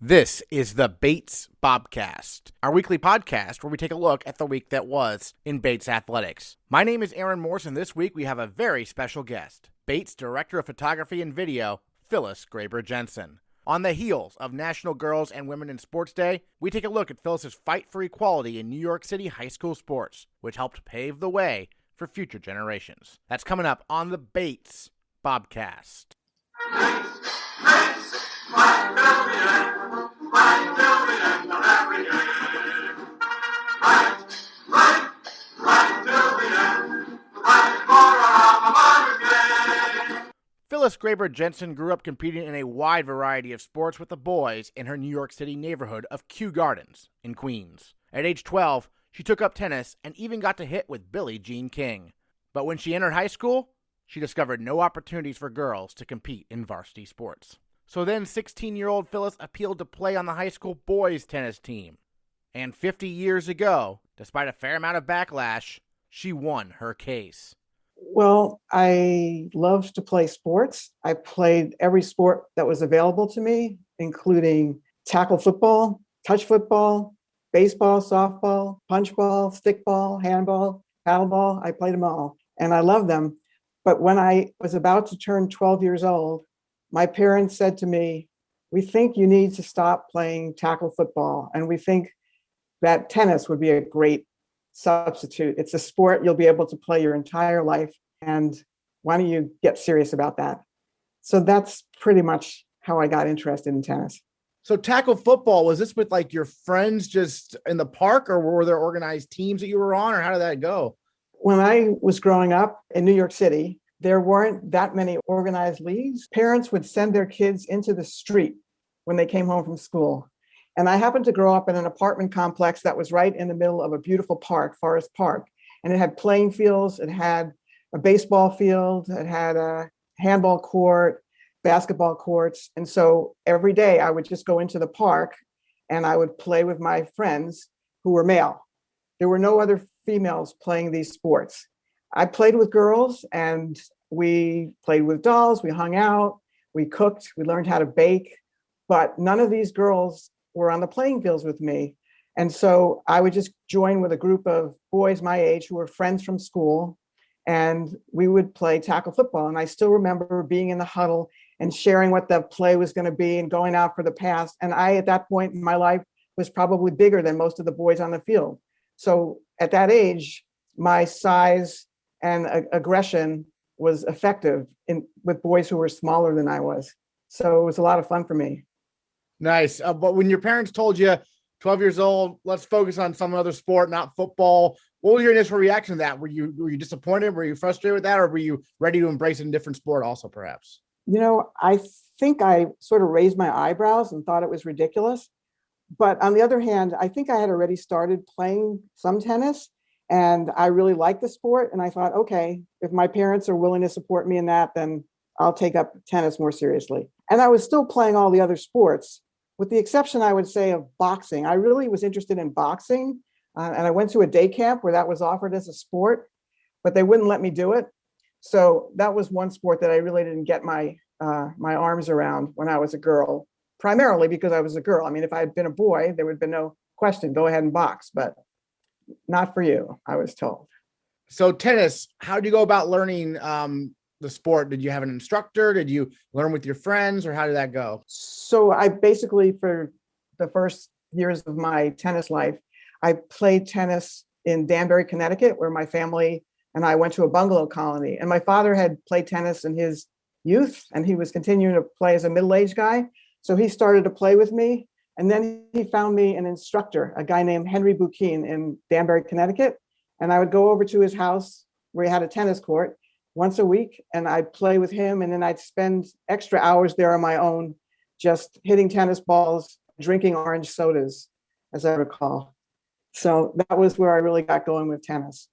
This is the Bates Bobcast, our weekly podcast where we take a look at the week that was in Bates athletics. My name is Aaron Morse, and this week we have a very special guest, Bates Director of Photography and Video, Phyllis Graber Jensen. On the heels of National Girls and Women in Sports Day, we take a look at Phyllis's fight for equality in New York City high school sports, which helped pave the way for future generations. That's coming up on the Bates Bobcast. Phyllis Graber Jensen grew up competing in a wide variety of sports with the boys in her New York City neighborhood of Kew Gardens in Queens. At age 12, she took up tennis and even got to hit with Billie Jean King. But when she entered high school, she discovered no opportunities for girls to compete in varsity sports. So then 16-year-old Phyllis appealed to play on the high school boys tennis team. And 50 years ago, despite a fair amount of backlash, she won her case. Well, I love to play sports. I played every sport that was available to me, including tackle football, touch football, baseball, softball, punchball, stickball, handball, paddleball. I played them all, and I loved them. But when I was about to turn 12 years old, my parents said to me, "We think you need to stop playing tackle football, and we think that tennis would be a great substitute. It's a sport you'll be able to play your entire life, and why don't you get serious about that?" So that's pretty much how I got interested in tennis. So tackle football, was this with like your friends just in the park, or were there organized teams that you were on, or how did that go? When I was growing up in New York City, there weren't that many organized leagues. Parents would send their kids into the street when they came home from school. And I happened to grow up in an apartment complex that was right in the middle of a beautiful park, Forest Park. And it had playing fields, it had a baseball field, it had a handball court, basketball courts. And so every day I would just go into the park and I would play with my friends who were male. There were no other females playing these sports. I played with girls and we played with dolls, we hung out, we cooked, we learned how to bake, but none of these girls were on the playing fields with me. And so I would just join with a group of boys my age who were friends from school, and we would play tackle football. And I still remember being in the huddle and sharing what the play was going to be and going out for the pass. And I, at that point in my life, was probably bigger than most of the boys on the field. So at that age, my size and aggression was effective with boys who were smaller than I was. So it was a lot of fun for me. Nice. But when your parents told you, 12 years old, let's focus on some other sport, not football, what was your initial reaction to that? Were you disappointed? Were you frustrated with that? Or were you ready to embrace a different sport also, perhaps? You know, I think I sort of raised my eyebrows and thought it was ridiculous. But on the other hand, I think I had already started playing some tennis and I really liked the sport. And I thought, okay, if my parents are willing to support me in that, then I'll take up tennis more seriously. And I was still playing all the other sports, with the exception, I would say, of boxing. I really was interested in boxing. And I went to a day camp where that was offered as a sport, but they wouldn't let me do it. So that was one sport that I really didn't get my arms around when I was a girl, primarily because I was a girl. I mean, if I had been a boy, there would have been no question, go ahead and box, but not for you, I was told. So tennis, how do you go about learning the sport? Did you have an instructor? Did you learn with your friends, or how did that go? So I basically, for the first years of my tennis life, I played tennis in Danbury, Connecticut, where my family and I went to a bungalow colony. And my father had played tennis in his youth, and he was continuing to play as a middle-aged guy. So he started to play with me. And then he found me an instructor, a guy named Henry Bukin in Danbury, Connecticut. And I would go over to his house where he had a tennis court once a week, and I'd play with him. And then I'd spend extra hours there on my own, just hitting tennis balls, drinking orange sodas, as I recall. So that was where I really got going with tennis.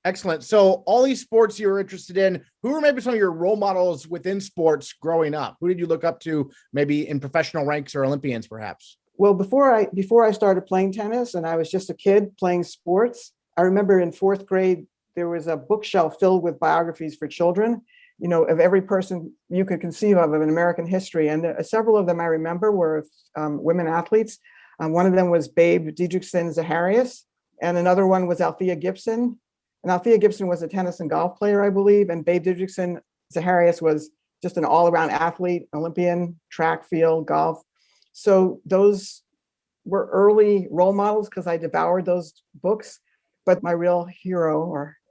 Excellent. So all these sports you were interested in, who were maybe some of your role models within sports growing up? Who did you look up to, maybe in professional ranks or Olympians, perhaps? Well, before I started playing tennis and I was just a kid playing sports, I remember in fourth grade, there was a bookshelf filled with biographies for children. of every person you could conceive of in American history. And several of them I remember were women athletes. One of them was Babe Didrikson Zaharias, and another one was Althea Gibson. And Althea Gibson was a tennis and golf player, I believe. And Babe Didrikson Zaharias was just an all-around athlete, Olympian, track, field, golf. So those were early role models because I devoured those books. But my real hero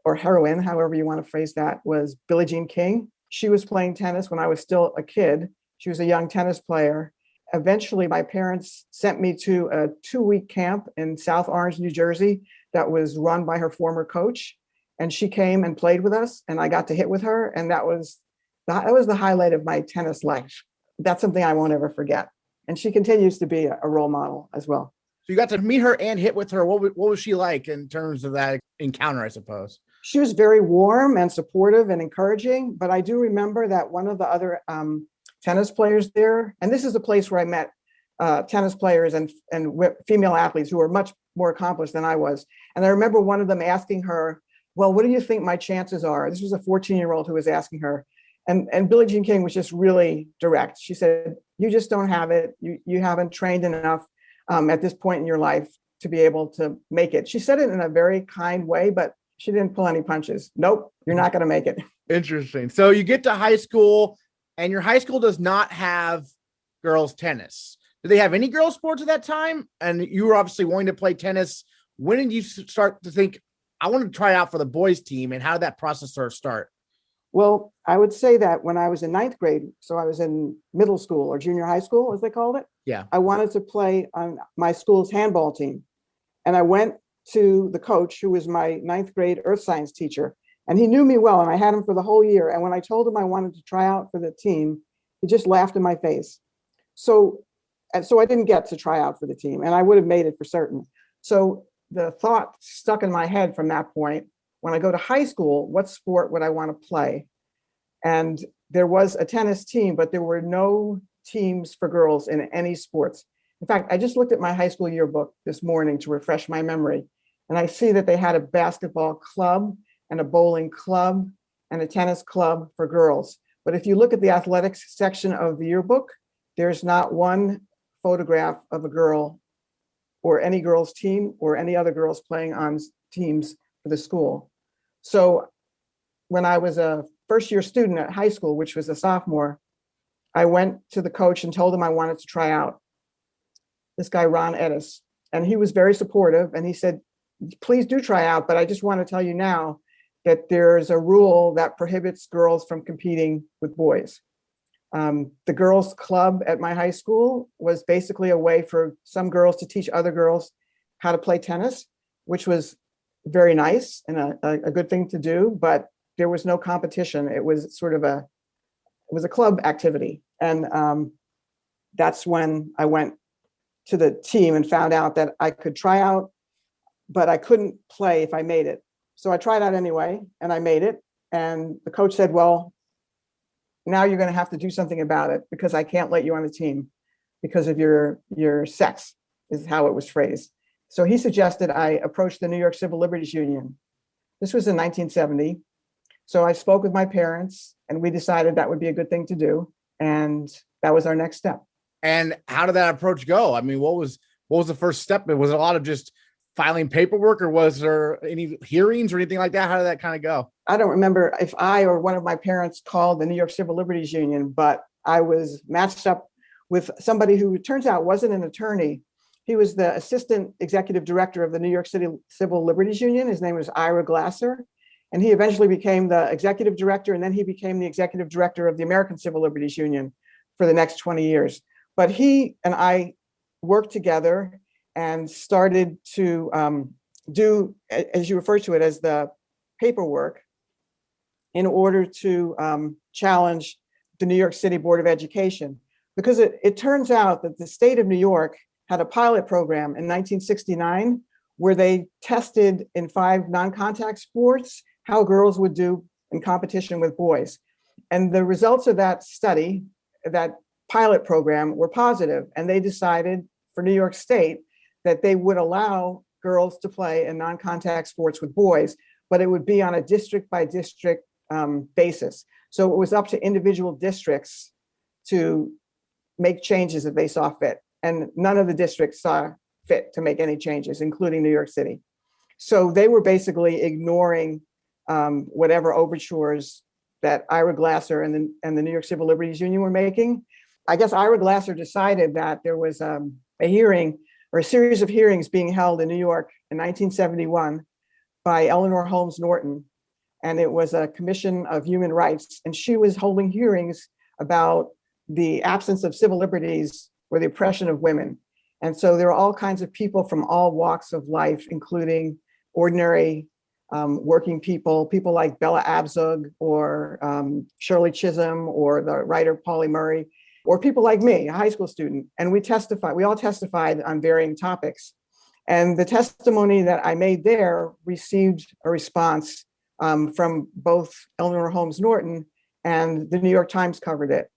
or heroine, however you want to phrase that, was Billie Jean King. She was playing tennis when I was still a kid. She was a young tennis player. Eventually, my parents sent me to a 2-week camp in South Orange, New Jersey, that was run by her former coach. And she came and played with us, and I got to hit with her. And that was the highlight of my tennis life. That's something I won't ever forget. And she continues to be a role model as well. So you got to meet her and hit with her. What was she like in terms of that encounter, I suppose? She was very warm and supportive and encouraging. But I do remember that one of the other tennis players there, and this is a place where I met tennis players and female athletes who were much more accomplished than I was. And I remember one of them asking her, well, what do you think my chances are? This was a 14-year-old who was asking her. And Billie Jean King was just really direct. She said, you just don't have it. You haven't trained enough at this point in your life to be able to make it. She said it in a very kind way, but she didn't pull any punches. Nope, you're not going to make it. Interesting. So you get to high school, and your high school does not have girls' tennis. Do they have any girls' sports at that time? And you were obviously wanting to play tennis. When did you start to think, I want to try out for the boys' team, and how did that process sort of start? Well, I would say that when I was in 9th grade, so I was in middle school or junior high school, as they called it. Yeah. I wanted to play on my school's handball team. And I went to the coach, who was my 9th grade earth science teacher, and he knew me well, and I had him for the whole year. And when I told him I wanted to try out for the team, he just laughed in my face. So I didn't get to try out for the team, and I would have made it for certain. So the thought stuck in my head from that point, when I go to high school, what sport would I want to play? And there was a tennis team, but there were no teams for girls in any sports. In fact, I just looked at my high school yearbook this morning to refresh my memory, and I see that they had a basketball club and a bowling club and a tennis club for girls. But if you look at the athletics section of the yearbook, there's not one photograph of a girl or any girls' team or any other girls playing on teams for the school. So when I was a first-year student at high school, which was a sophomore, I went to the coach and told him I wanted to try out. This guy, Ron Edis, and he was very supportive. And he said, please do try out, but I just want to tell you now that there's a rule that prohibits girls from competing with boys. The girls' club at my high school was basically a way for some girls to teach other girls how to play tennis, which was very nice and a good thing to do, but there was no competition. It was sort of a club activity. And that's when I went to the team and found out that I could try out, but I couldn't play if I made it. So I tried out anyway, and I made it. And the coach said, well, now you're going to have to do something about it, because I can't let you on the team because of your sex, is how it was phrased. So he suggested I approach the New York Civil Liberties Union. This was in 1970. So I spoke with my parents, and we decided that would be a good thing to do. And that was our next step. And how did that approach go? I mean, what was the first step? Was it a lot of just filing paperwork, or was there any hearings or anything like that? How did that kind of go? I don't remember if I or one of my parents called the New York Civil Liberties Union, but I was matched up with somebody who, it turns out, wasn't an attorney. He was the assistant executive director of the New York City Civil Liberties Union. His name was Ira Glasser. And he eventually became the executive director, and then he became the executive director of the American Civil Liberties Union for the next 20 years. But he and I worked together and started to do, as you refer to it, as the paperwork in order to challenge the New York City Board of Education. Because it turns out that the state of New York had a pilot program in 1969 where they tested in 5 non-contact sports how girls would do in competition with boys. And the results of that study, that pilot program, were positive. And they decided for New York State that they would allow girls to play in non-contact sports with boys, but it would be on a district by district basis. So it was up to individual districts to make changes if they saw fit. And none of the districts saw fit to make any changes, including New York City. So they were basically ignoring whatever overtures that Ira Glasser and the New York Civil Liberties Union were making. I guess Ira Glasser decided that there was a hearing or a series of hearings being held in New York in 1971 by Eleanor Holmes Norton. And it was a commission of human rights. And she was holding hearings about the absence of civil liberties or the oppression of women. And so there are all kinds of people from all walks of life, including ordinary working people, people like Bella Abzug or Shirley Chisholm or the writer Pauli Murray, or people like me, a high school student. And we all testified on varying topics. And the testimony that I made there received a response from both Eleanor Holmes Norton and the New York Times covered it.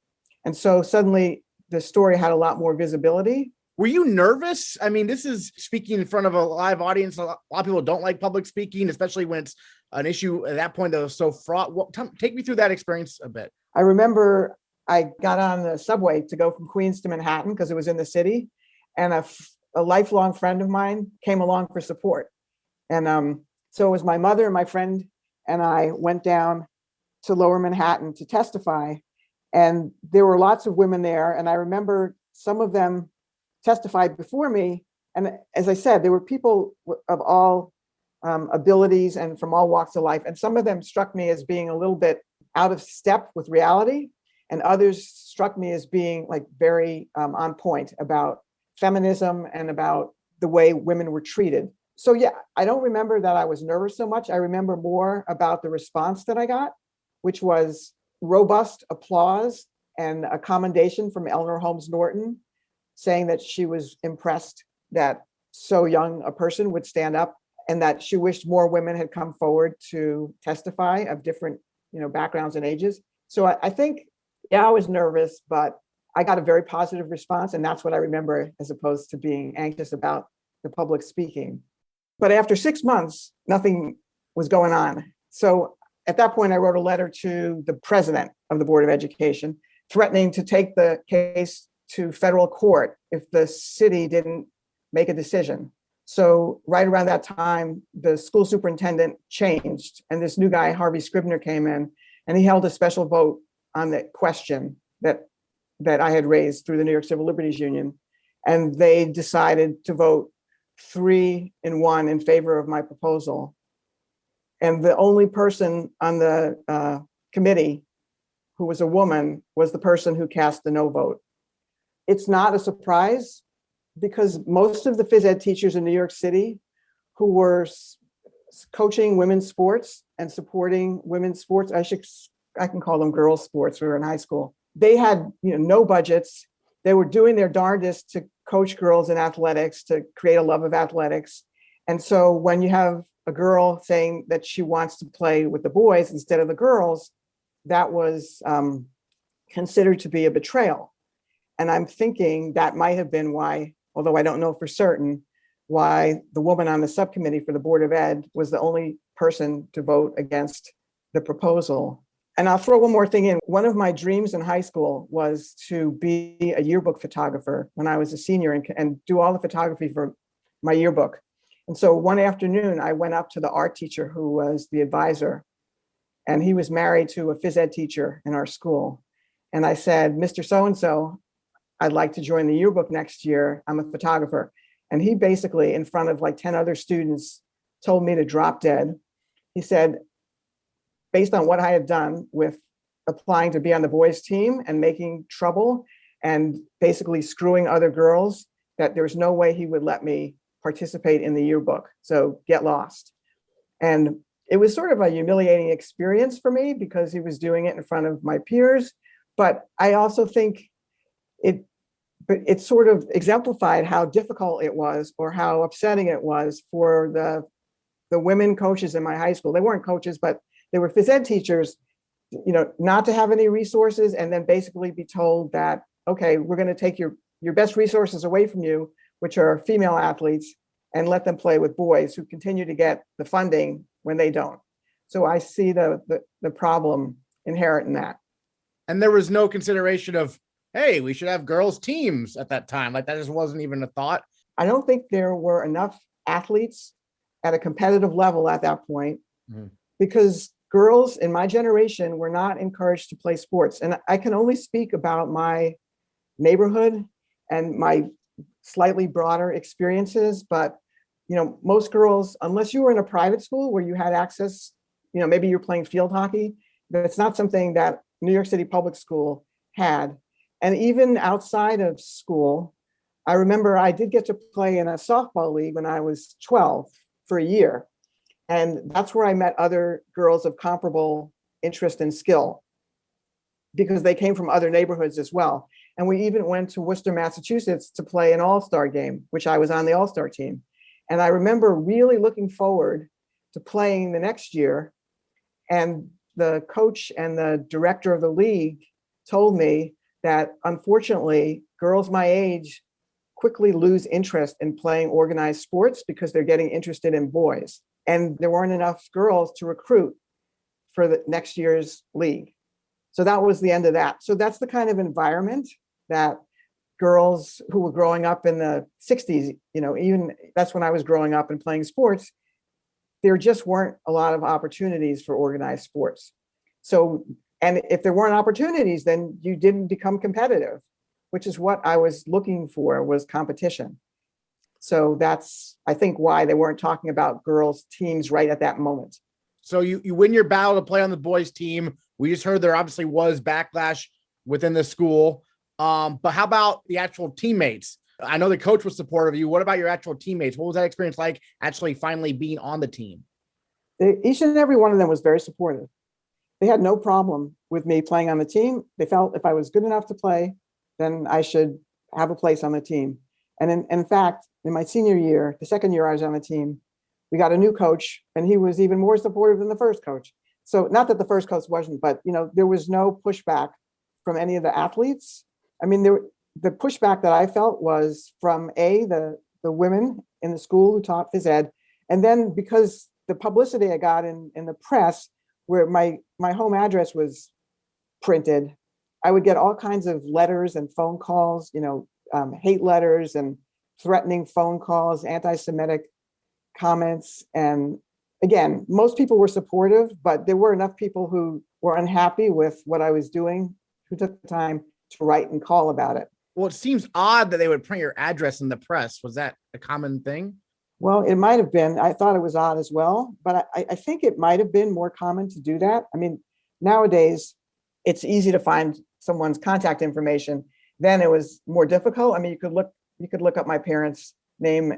And so suddenly the story had a lot more visibility. Were you nervous? I mean, this is speaking in front of a live audience. A lot of people don't like public speaking, especially when it's an issue at that point that was so fraught. Take me through that experience a bit. I remember I got on the subway to go from Queens to Manhattan because it was in the city. And a lifelong friend of mine came along for support. And so it was my mother and my friend and I went down to Lower Manhattan to testify. And there were lots of women there. And I remember some of them testified before me. And as I said, there were people of all abilities and from all walks of life. And some of them struck me as being a little bit out of step with reality. And others struck me as being like very on point about feminism and about the way women were treated. So yeah, I don't remember that I was nervous so much. I remember more about the response that I got, which was robust applause and a commendation from Eleanor Holmes Norton, saying that she was impressed that so young a person would stand up and that she wished more women had come forward to testify of different, backgrounds and ages. So I think, yeah, I was nervous, but I got a very positive response. And that's what I remember as opposed to being anxious about the public speaking. But after 6 months, nothing was going on. So at that point, I wrote a letter to the president of the Board of Education, threatening to take the case to federal court if the city didn't make a decision. So right around that time, the school superintendent changed and this new guy, Harvey Scribner, came in and he held a special vote on the question that I had raised through the New York Civil Liberties Union. And they decided to vote 3-1 in favor of my proposal. And the only person on the committee who was a woman was the person who cast the no vote. It's not a surprise because most of the phys ed teachers in New York City who were coaching women's sports and supporting women's sports, I can call them girls' sports, we were in high school. They had no budgets. They were doing their darndest to coach girls in athletics, to create a love of athletics. And so when you have a girl saying that she wants to play with the boys instead of the girls, that was considered to be a betrayal. And I'm thinking that might have been why, although I don't know for certain, why the woman on the subcommittee for the Board of Ed was the only person to vote against the proposal. And I'll throw one more thing in. One of my dreams in high school was to be a yearbook photographer when I was a senior and do all the photography for my yearbook. And so one afternoon, I went up to the art teacher who was the advisor, and he was married to a phys ed teacher in our school. And I said, Mr. So-and-so, I'd like to join the yearbook next year. I'm a photographer. And he basically, in front of like 10 other students, told me to drop dead. He said, based on what I had done with applying to be on the boys' team and making trouble and basically screwing other girls, that there was no way he would let me participate in the yearbook. So get lost. And it was sort of a humiliating experience for me because he was doing it in front of my peers. But I also think it sort of exemplified how difficult it was or how upsetting it was for the women coaches in my high school. They weren't coaches, but they were phys ed teachers, not to have any resources and then basically be told that, okay, we're going to take your best resources away from you, which are female athletes, and let them play with boys who continue to get the funding when they don't. So I see the problem inherent in that. And there was no consideration of, hey, we should have girls teams at that time. Like that just wasn't even a thought. I don't think there were enough athletes at a competitive level at that point because girls in my generation were not encouraged to play sports. And I can only speak about my neighborhood and my slightly broader experiences. But, most girls, unless you were in a private school where you had access, maybe you're playing field hockey, that's not something that New York City public school had. And even outside of school, I remember I did get to play in a softball league when I was 12 for a year. And that's where I met other girls of comparable interest and skill because they came from other neighborhoods as well. And we even went to Worcester, Massachusetts to play an all-star game, which I was on the all-star team. And I remember really looking forward to playing the next year. And the coach and the director of the league told me that unfortunately, girls my age quickly lose interest in playing organized sports because they're getting interested in boys. And there weren't enough girls to recruit for the next year's league. So that was the end of that. So that's the kind of environment that girls who were growing up in the 60s, even that's when I was growing up and playing sports, there just weren't a lot of opportunities for organized sports. So, and if there weren't opportunities, then you didn't become competitive, which is what I was looking for, was competition. So that's, I think, why they weren't talking about girls' teams right at that moment. So you win your battle to play on the boys' team. We just heard there obviously was backlash within the school. But how about the actual teammates? I know the coach was supportive of you. What about your actual teammates? What was that experience like actually finally being on the team? Each and every one of them was very supportive. They had no problem with me playing on the team. They felt if I was good enough to play, then I should have a place on the team. And in fact, in my senior year, the second year I was on the team, we got a new coach and he was even more supportive than the first coach. So not that the first coach wasn't, but there was no pushback from any of the athletes. I mean, the pushback that I felt was from the women in the school who taught phys ed. And then because the publicity I got in the press where my home address was printed, I would get all kinds of letters and phone calls, hate letters and threatening phone calls, anti-Semitic comments. And again, most people were supportive, but there were enough people who were unhappy with what I was doing who took the time to write and call about it. Well, it seems odd that they would print your address in the press. Was that a common thing? Well, it might have been. I thought it was odd as well, but I think it might have been more common to do that. I mean, nowadays, it's easy to find someone's contact information. Then it was more difficult. I mean, you could look up my parents' name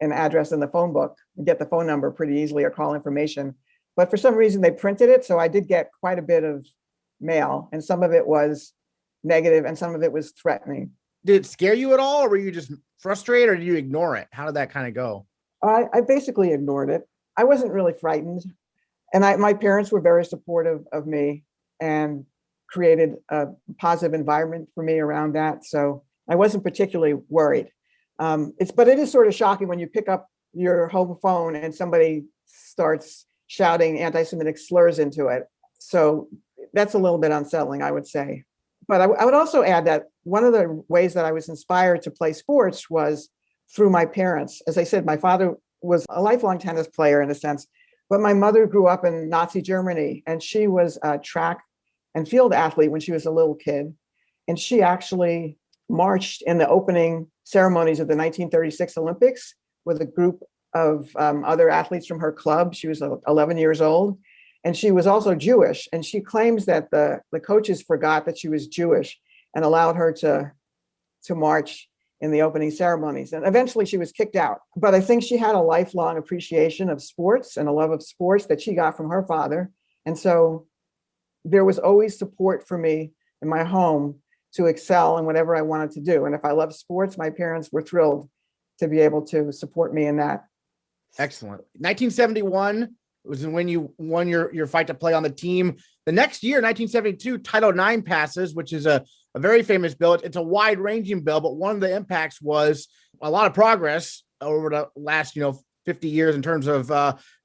and address in the phone book and get the phone number pretty easily or call information. But for some reason, they printed it. So I did get quite a bit of mail, and some of it was negative and some of it was threatening. Did it scare you at all, or were you just frustrated, or did you ignore it? How did that kind of go? I basically ignored it. I wasn't really frightened. And my parents were very supportive of me and created a positive environment for me around that. So I wasn't particularly worried. But it is sort of shocking when you pick up your home phone and somebody starts shouting anti-Semitic slurs into it. So that's a little bit unsettling, I would say. But I would also add that one of the ways that I was inspired to play sports was through my parents. As I said, my father was a lifelong tennis player in a sense, but my mother grew up in Nazi Germany, and she was a track and field athlete when she was a little kid. And she actually marched in the opening ceremonies of the 1936 Olympics with a group of other athletes from her club. She was 11 years old. And she was also Jewish. And she claims that the coaches forgot that she was Jewish and allowed her to march in the opening ceremonies. And eventually she was kicked out. But I think she had a lifelong appreciation of sports and a love of sports that she got from her father. And so there was always support for me in my home to excel in whatever I wanted to do. And if I loved sports, my parents were thrilled to be able to support me in that. Excellent. 1971 was when you won your fight to play on the team. The next year, 1972, Title IX passes, which is a very famous bill. It's a wide-ranging bill, but one of the impacts was a lot of progress over the last 50 years in terms of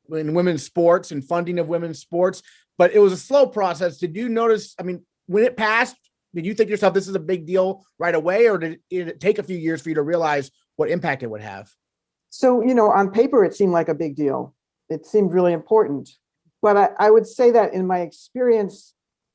in women's sports and funding of women's sports. but it was a slow process. Did you notice, I mean, when it passed, did you think to yourself, this is a big deal right away, or did it take a few years for you to realize what impact it would have? So, on paper, it seemed like a big deal. It seemed really important. But I would say that in my experience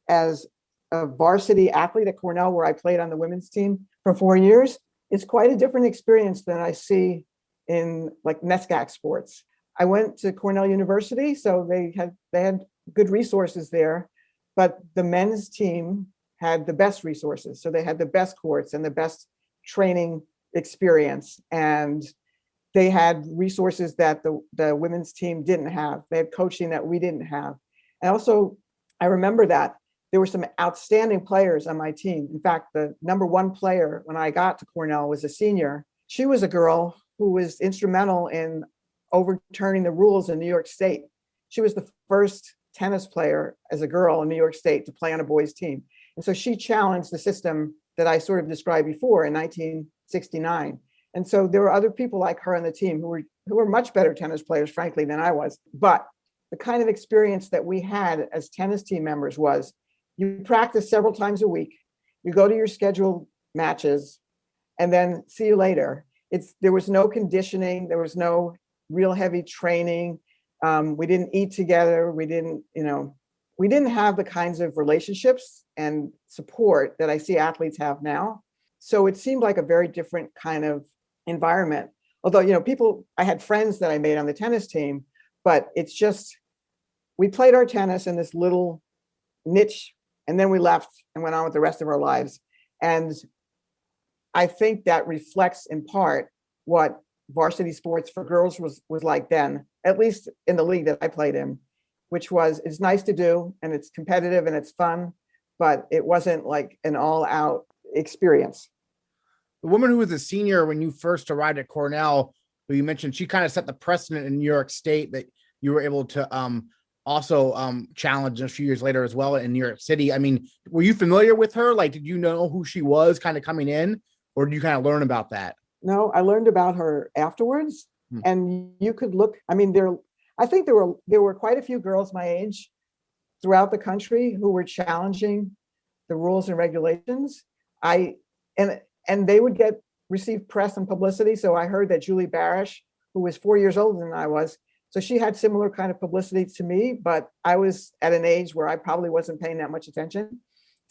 as a varsity athlete at Cornell, where I played on the women's team for 4 years, it's quite a different experience than I see in like NESCAC sports. I went to Cornell University, so they had good resources there, but the men's team had the best resources. So they had the best courts and the best training experience. And they had resources that the women's team didn't have. They had coaching that we didn't have. And also, I remember that there were some outstanding players on my team. In fact, the number one player when I got to Cornell was a senior. She was a girl who was instrumental in overturning the rules in New York State. She was the first tennis player as a girl in New York State to play on a boys' team. And so she challenged the system that I sort of described before in 1969. And so there were other people like her on the team who were much better tennis players, frankly, than I was. But the kind of experience that we had as tennis team members was you practice several times a week, you go to your scheduled matches, and then see you later. There was no conditioning, there was no real heavy training. We didn't eat together. We didn't have the kinds of relationships and support that I see athletes have now. So it seemed like a very different kind of environment. Although, I had friends that I made on the tennis team, but it's just, we played our tennis in this little niche, and then we left and went on with the rest of our lives. And I think that reflects in part what varsity sports for girls was like then, at least in the league that I played in, which was, it's nice to do and it's competitive and it's fun, but it wasn't like an all out experience. The woman who was a senior when you first arrived at Cornell, who you mentioned, she kind of set the precedent in New York State that you were able to also challenge a few years later as well in New York City. I mean, were you familiar with her? Like, did you know who she was kind of coming in, or did you kind of learn about that? No, I learned about her afterwards. And you could look, I mean, I think there were quite a few girls my age throughout the country who were challenging the rules and regulations. And they would receive press and publicity. So I heard that Julie Barish, who was 4 years older than I was, so she had similar kind of publicity to me, but I was at an age where I probably wasn't paying that much attention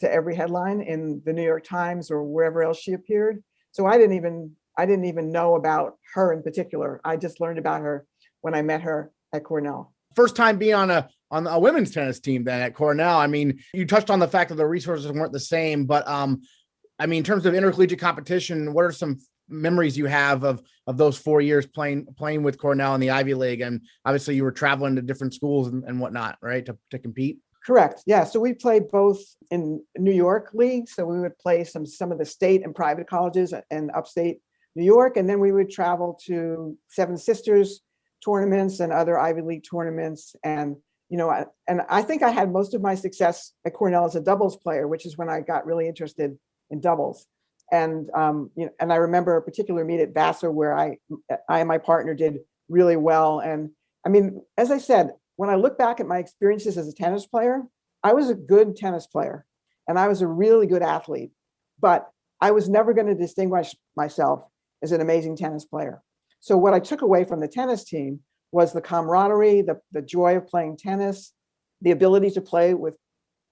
to every headline in the New York Times or wherever else she appeared. So I didn't even know about her in particular. I just learned about her when I met her at Cornell. First time being on a women's tennis team then at Cornell. I mean, you touched on the fact that the resources weren't the same, but I mean, in terms of intercollegiate competition, what are some memories you have of those 4 years playing with Cornell in the Ivy League? And obviously you were traveling to different schools and whatnot, right, to compete? Correct. Yeah. So we played both in New York League. So we would play some of the state and private colleges in upstate New York. And then we would travel to Seven Sisters tournaments and other Ivy League tournaments. And I think I had most of my success at Cornell as a doubles player, which is when I got really interested in doubles. And and I remember a particular meet at Vassar where I and my partner did really well. And I mean, as I said, when I look back at my experiences as a tennis player, I was a good tennis player and I was a really good athlete, but I was never going to distinguish myself as an amazing tennis player. So what I took away from the tennis team was the camaraderie, the joy of playing tennis, the ability to play with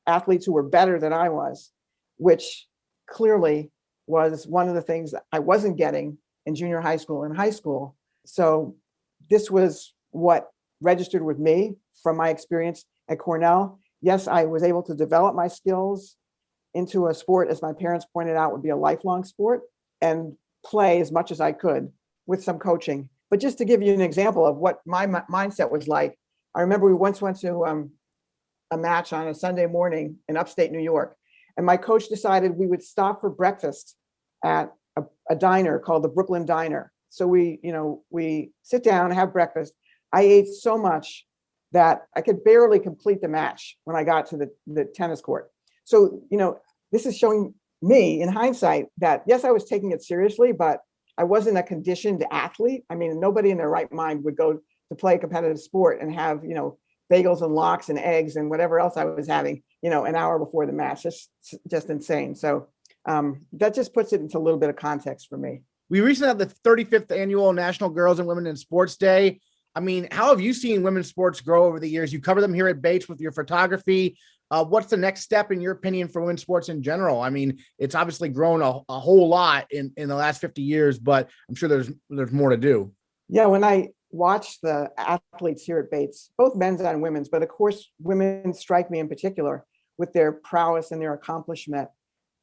athletes who were better than I was, which clearly was one of the things that I wasn't getting in junior high school and high school. So this was what registered with me from my experience at Cornell. Yes, I was able to develop my skills into a sport, as my parents pointed out, would be a lifelong sport, and play as much as I could with some coaching. But just to give you an example of what my mindset was like, I remember we once went to a match on a Sunday morning in upstate New York, and my coach decided we would stop for breakfast at a diner called the Brooklyn Diner. So we sit down, have breakfast. I ate so much that I could barely complete the match when I got to the tennis court. So, this is showing me in hindsight that, yes, I was taking it seriously, but I wasn't a conditioned athlete. I mean, nobody in their right mind would go to play a competitive sport and have, bagels and lox and eggs and whatever else I was having, an hour before the match. Just insane. So that just puts it into a little bit of context for me. We recently had the 35th annual National Girls and Women in Sports Day. I mean, how have you seen women's sports grow over the years? You cover them here at Bates with your photography. What's the next step, in your opinion, for women's sports in general? I mean, it's obviously grown a whole lot in the last 50 years, but I'm sure there's more to do. Yeah, when I watch the athletes here at Bates, both men's and women's, but of course, women strike me in particular with their prowess and their accomplishment.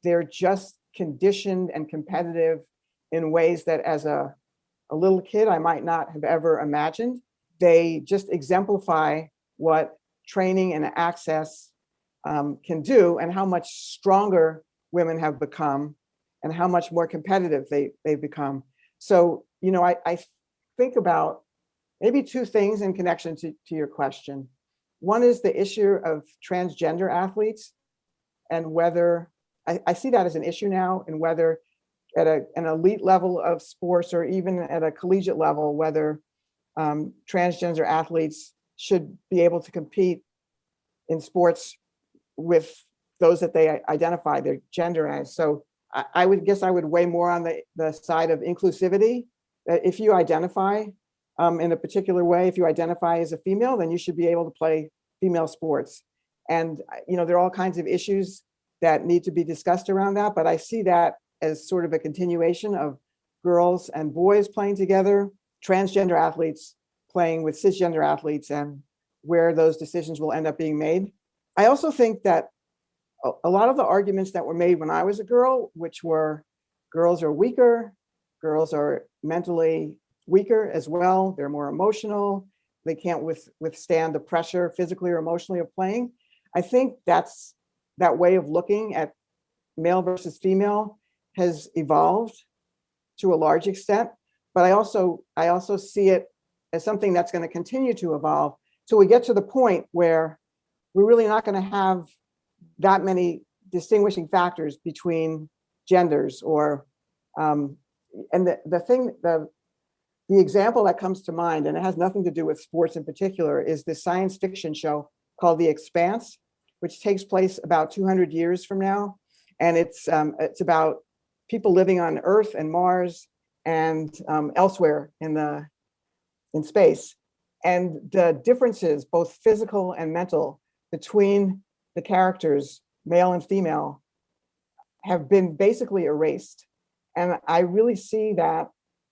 They're just conditioned and competitive in ways that as a little kid, I might not have ever imagined. They just exemplify what training and access can do, and how much stronger women have become and how much more competitive they've become. So, I think about maybe two things in connection to your question. One is the issue of transgender athletes, and whether I see that as an issue now, and whether at an elite level of sports or even at a collegiate level, whether transgender athletes should be able to compete in sports with those that they identify their gender as. So I would weigh more on the side of inclusivity. That if you identify in a particular way, if you identify as a female, then you should be able to play female sports. And there are all kinds of issues that need to be discussed around that, but I see that as sort of a continuation of girls and boys playing together, transgender athletes playing with cisgender athletes, and where those decisions will end up being made. I also think that a lot of the arguments that were made when I was a girl, which were girls are weaker, girls are mentally weaker as well, they're more emotional, they can't withstand the pressure physically or emotionally of playing. I think that way of looking at male versus female has evolved to a large extent, but I also see it as something that's going to continue to evolve till we get to the point where we're really not going to have that many distinguishing factors between genders, or and the example that comes to mind, and it has nothing to do with sports in particular, is the science fiction show called The Expanse, which takes place about 200 years from now, and it's about people living on Earth and Mars and elsewhere in space, and the differences, both physical and mental, between the characters, male and female, have been basically erased. And I really see that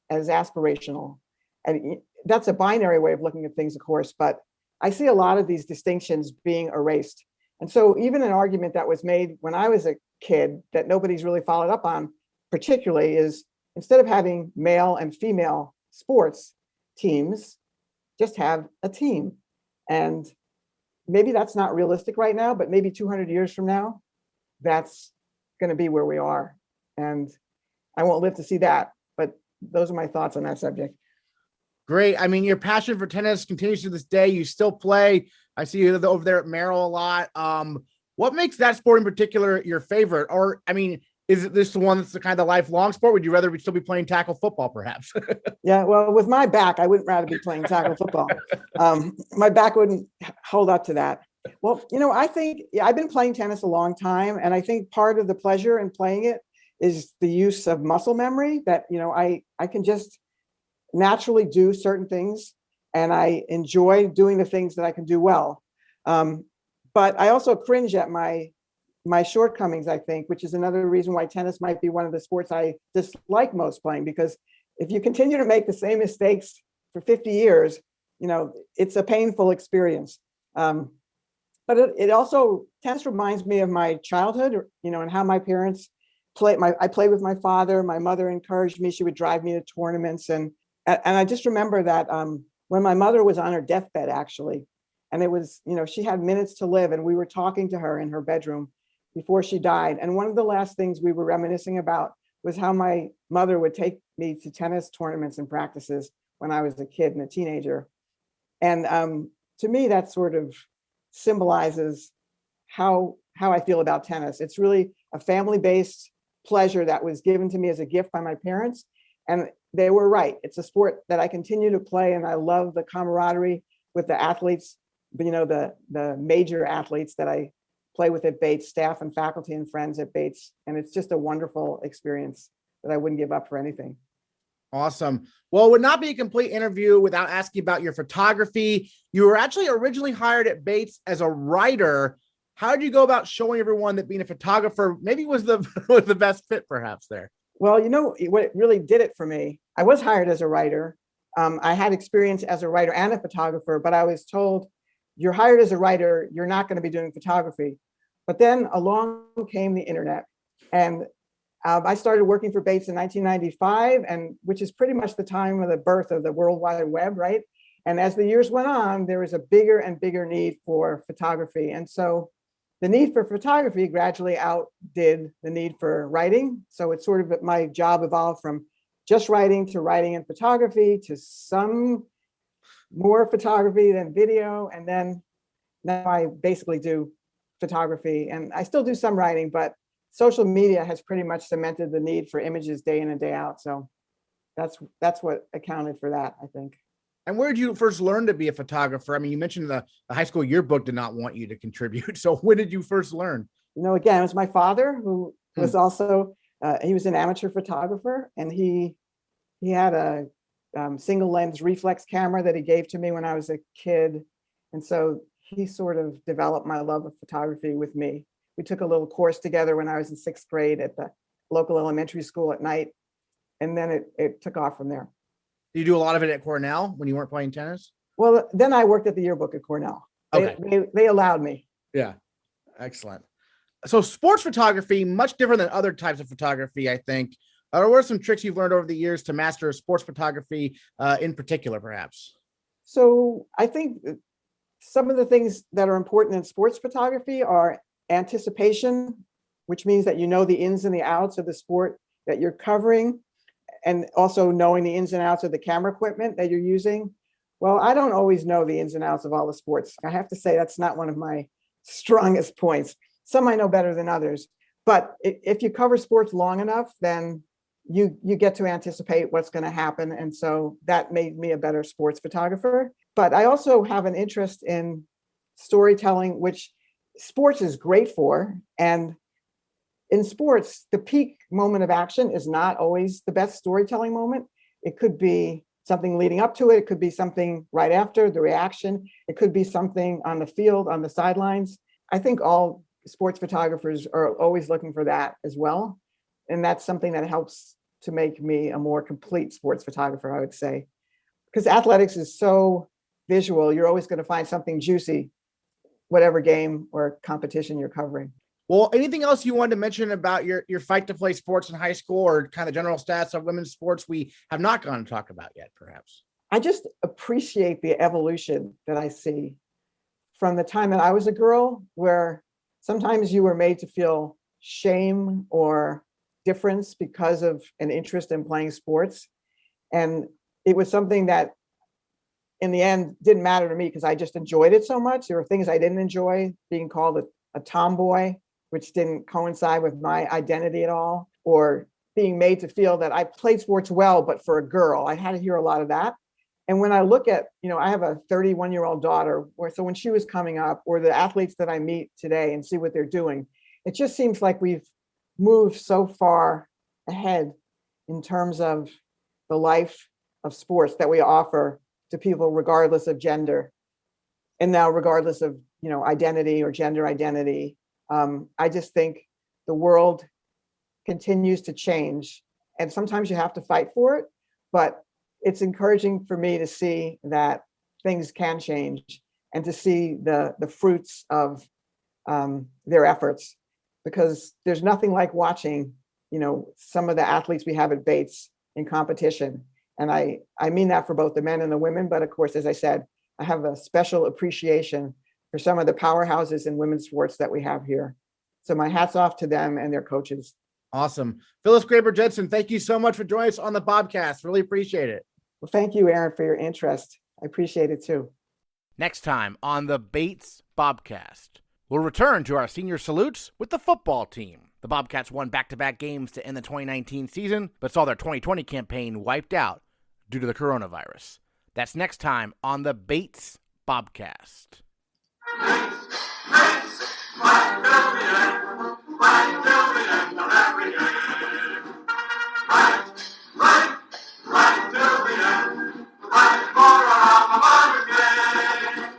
as aspirational. And that's a binary way of looking at things, of course, but I see a lot of these distinctions being erased. And so even an argument that was made when I was a kid that nobody's really followed up on particularly is, instead of having male and female sports teams, just have a team. And maybe that's not realistic right now, but maybe 200 years from now, that's going to be where we are. And I won't live to see that, but those are my thoughts on that subject. Great. I mean, your passion for tennis continues to this day. You still play. I see you over there at Merrill a lot. What makes that sport in particular your favorite? Or, I mean, is this the one that's the kind of lifelong sport? Would you rather still be playing tackle football, perhaps? Yeah, well, with my back, I wouldn't rather be playing tackle football. My back wouldn't hold up to that. Well, I think I've been playing tennis a long time, and I think part of the pleasure in playing it is the use of muscle memory, that, I can just naturally do certain things, and I enjoy doing the things that I can do well. But I also cringe at my shortcomings, I think, which is another reason why tennis might be one of the sports I dislike most playing, because if you continue to make the same mistakes for 50 years, it's a painful experience. But it also, tennis reminds me of my childhood, and how my parents played. I played with my father. My mother encouraged me. She would drive me to tournaments. And I just remember that when my mother was on her deathbed, actually, and it was, she had minutes to live, and we were talking to her in her bedroom before she died. And one of the last things we were reminiscing about was how my mother would take me to tennis tournaments and practices when I was a kid and a teenager. And to me, that sort of symbolizes how I feel about tennis. It's really a family-based pleasure that was given to me as a gift by my parents. And they were right. It's a sport that I continue to play, and I love the camaraderie with the athletes the major athletes that I play with at Bates, staff and faculty and friends at Bates. And it's just a wonderful experience that I wouldn't give up for anything. Awesome. Well, it would not be a complete interview without asking about your photography. You were actually originally hired at Bates as a writer. How did you go about showing everyone that being a photographer maybe was the best fit perhaps there? Well, what really did it for me, I was hired as a writer. I had experience as a writer and a photographer, but I was told, you're hired as a writer, you're not going to be doing photography. But then along came the internet, and I started working for Bates in 1995, and which is pretty much the time of the birth of the World Wide Web, right? And as the years went on, there was a bigger and bigger need for photography. And so the need for photography gradually outdid the need for writing. So it's sort of, my job evolved from just writing to writing and photography to some more photography than video. And then now I basically do photography, and I still do some writing, but social media has pretty much cemented the need for images day in and day out. So that's what accounted for that, I think. And where did you first learn to be a photographer? I mean, you mentioned the high school yearbook did not want you to contribute. So when did you first learn? Again, it was my father who was also, he was an amateur photographer, and he had a single lens reflex camera that he gave to me when I was a kid. And so he sort of developed my love of photography with me. We took a little course together when I was in 6th grade at the local elementary school at night. And then it took off from there. Did you do a lot of it at Cornell when you weren't playing tennis? Well, then I worked at the yearbook at Cornell. They allowed me. Yeah. Excellent. So sports photography, much different than other types of photography, I think. What are some tricks you've learned over the years to master sports photography in particular, perhaps? So I think some of the things that are important in sports photography are anticipation, which means that you know the ins and the outs of the sport that you're covering, and also knowing the ins and outs of the camera equipment that you're using. Well, I don't always know the ins and outs of all the sports. I have to say that's not one of my strongest points. Some I know better than others. But if you cover sports long enough, then you get to anticipate what's going to happen. And so that made me a better sports photographer. But I also have an interest in storytelling, which sports is great for. And in sports, the peak moment of action is not always the best storytelling moment. It could be something leading up to it. It could be something right after the reaction. It could be something on the field, on the sidelines. I think all sports photographers are always looking for that as well. And that's something that helps to make me a more complete sports photographer, I would say. Because athletics is so visual, you're always going to find something juicy, whatever game or competition you're covering. Well, anything else you wanted to mention about your fight to play sports in high school, or kind of general stats of women's sports we have not gone to talk about yet, perhaps? I just appreciate the evolution that I see from the time that I was a girl, where sometimes you were made to feel shame or difference because of an interest in playing sports. And it was something that in the end didn't matter to me because I just enjoyed it so much. There were things I didn't enjoy, being called a tomboy, which didn't coincide with my identity at all, or being made to feel that I played sports well, but for a girl. I had to hear a lot of that. And when I look at, I have a 31-year-old daughter, so when she was coming up, or the athletes that I meet today and see what they're doing, it just seems like we've moved so far ahead in terms of the life of sports that we offer to people regardless of gender, and now regardless of identity or gender identity. I just think the world continues to change, and sometimes you have to fight for it, but it's encouraging for me to see that things can change and to see the fruits of their efforts, because there's nothing like watching some of the athletes we have at Bates in competition. And I mean that for both the men and the women, but of course, as I said, I have a special appreciation for some of the powerhouses in women's sports that we have here. So my hat's off to them and their coaches. Awesome. Phyllis Graber Jensen, thank you so much for joining us on the Bobcast. Really appreciate it. Well, thank you, Aaron, for your interest. I appreciate it too. Next time on the Bates Bobcast, we'll return to our senior salutes with the football team. The Bobcats won back-to-back games to end the 2019 season, but saw their 2020 campaign wiped out due to the coronavirus. That's next time on the Bates Bobcast. Links, rechts, was will wir?